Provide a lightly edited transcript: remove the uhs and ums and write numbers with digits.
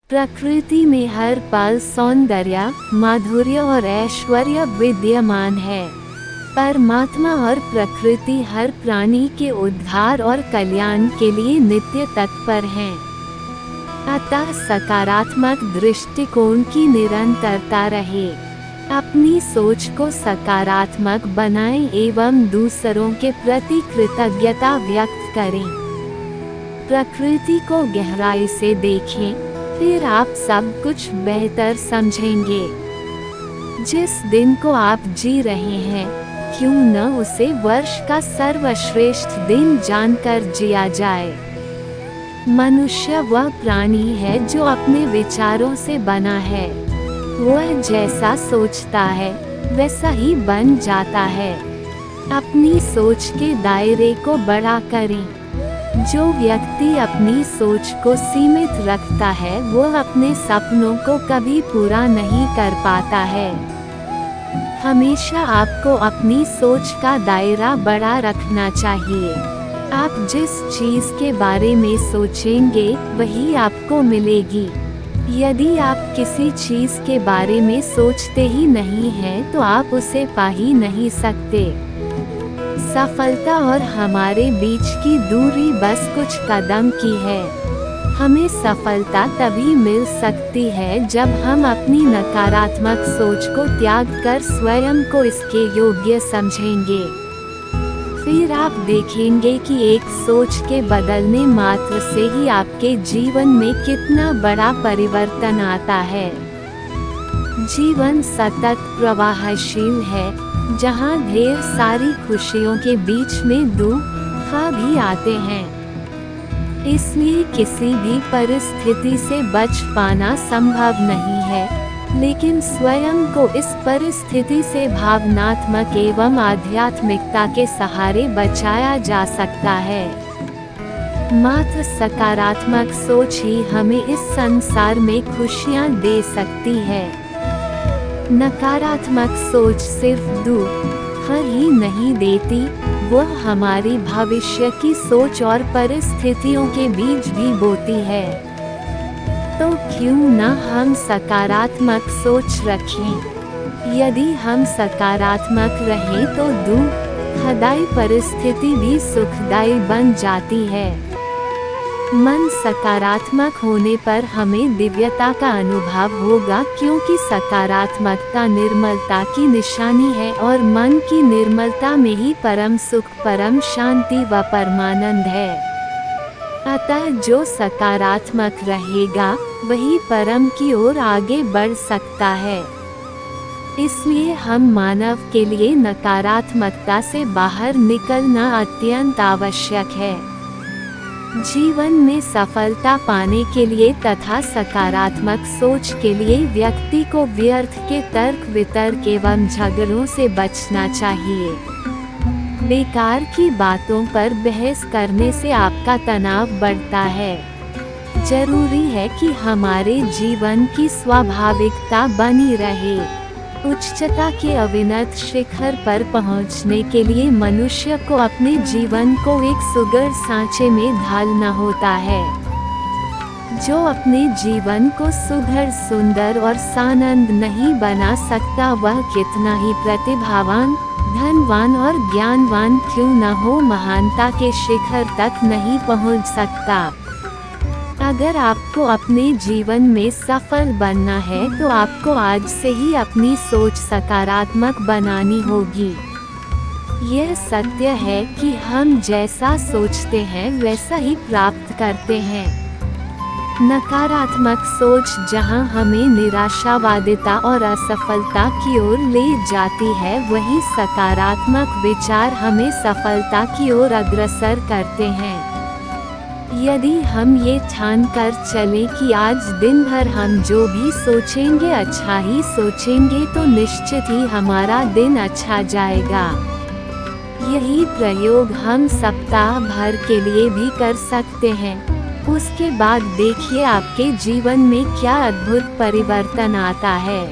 प्रकृति में हर पल सौंदर्य, माधुर्य और ऐश्वर्य विद्यमान है। परमात्मा और प्रकृति हर प्राणी के उद्धार और कल्याण के लिए नित्य तत्पर हैं। अतः सकारात्मक दृष्टिकोण की निरंतरता रहे। अपनी सोच को सकारात्मक बनाएं एवं दूसरों के प्रति कृतज्ञता व्यक्त करें। प्रकृति को गहराई से देखें, फिर आप सब कुछ बेहतर समझेंगे। जिस दिन को आप जी रहे हैं, क्यों न उसे वर्ष का सर्वश्रेष्ठ दिन जानकर जिया जाए। मनुष्य वह प्राणी है जो अपने विचारों से बना है। वह जैसा सोचता है वैसा ही बन जाता है। अपनी सोच के दायरे को बड़ा करें। जो व्यक्ति अपनी सोच को सीमित रखता है वह अपने सपनों को कभी पूरा नहीं कर पाता है। हमेशा आपको अपनी सोच का दायरा बड़ा रखना चाहिए। आप जिस चीज़ के बारे में सोचेंगे वही आपको मिलेगी। यदि आप किसी चीज़ के बारे में सोचते ही नहीं हैं तो आप उसे पा ही नहीं सकते। सफलता और हमारे बीच की दूरी बस कुछ कदम की है। हमें सफलता तभी मिल सकती है जब हम अपनी नकारात्मक सोच को त्याग कर स्वयं को इसके योग्य समझेंगे। फिर आप देखेंगे कि एक सोच के बदलने मात्र से ही आपके जीवन में कितना बड़ा परिवर्तन आता है। जीवन सतत प्रवाहशील है, जहाँ ढेर सारी खुशियों के बीच में दुख भी आते हैं। इसलिए किसी भी परिस्थिति से बच पाना संभव नहीं है, लेकिन स्वयं को इस परिस्थिति से भावनात्मक एवं आध्यात्मिकता के सहारे बचाया जा सकता है। मात्र सकारात्मक सोच ही हमें इस संसार में खुशियाँ दे सकती है। नकारात्मक सोच सिर्फ दुख ही नहीं देती, वह हमारी भविष्य की सोच और परिस्थितियों के बीच भी बोती है। तो क्यों न हम सकारात्मक सोच रखें। यदि हम सकारात्मक रहें तो दुखदायी परिस्थिति भी सुखदायी बन जाती है। मन सकारात्मक होने पर हमें दिव्यता का अनुभव होगा, क्योंकि सकारात्मकता निर्मलता की निशानी है और मन की निर्मलता में ही परम सुख, परम शांति व परमानंद है। अतः जो सकारात्मक रहेगा वही परम की ओर आगे बढ़ सकता है। इसलिए हम मानव के लिए नकारात्मकता से बाहर निकलना अत्यंत आवश्यक है। जीवन में सफलता पाने के लिए तथा सकारात्मक सोच के लिए व्यक्ति को व्यर्थ के तर्क वितर्क एवं झगड़ों से बचना चाहिए। बेकार की बातों पर बहस करने से आपका तनाव बढ़ता है। जरूरी है कि हमारे जीवन की स्वाभाविकता बनी रहे। उच्चता के अविनत शिखर पर पहुंचने के लिए मनुष्य को अपने जीवन को एक सुगढ़ सांचे में ढालना होता है। जो अपने जीवन को सुघड़, सुंदर और सानंद नहीं बना सकता, वह कितना ही प्रतिभावान, धनवान और ज्ञानवान क्यों न हो, महानता के शिखर तक नहीं पहुंच सकता। अगर आपको अपने जीवन में सफल बनना है तो आपको आज से ही अपनी सोच सकारात्मक बनानी होगी। यह सत्य है कि हम जैसा सोचते हैं वैसा ही प्राप्त करते हैं। नकारात्मक सोच जहां हमें निराशावादिता और असफलता की ओर ले जाती है, वही सकारात्मक विचार हमें सफलता की ओर अग्रसर करते हैं। यदि हम ये ठान कर चलें कि आज दिन भर हम जो भी सोचेंगे अच्छा ही सोचेंगे, तो निश्चित ही हमारा दिन अच्छा जाएगा। यही प्रयोग हम सप्ताह भर के लिए भी कर सकते हैं। उसके बाद देखिए आपके जीवन में क्या अद्भुत परिवर्तन आता है।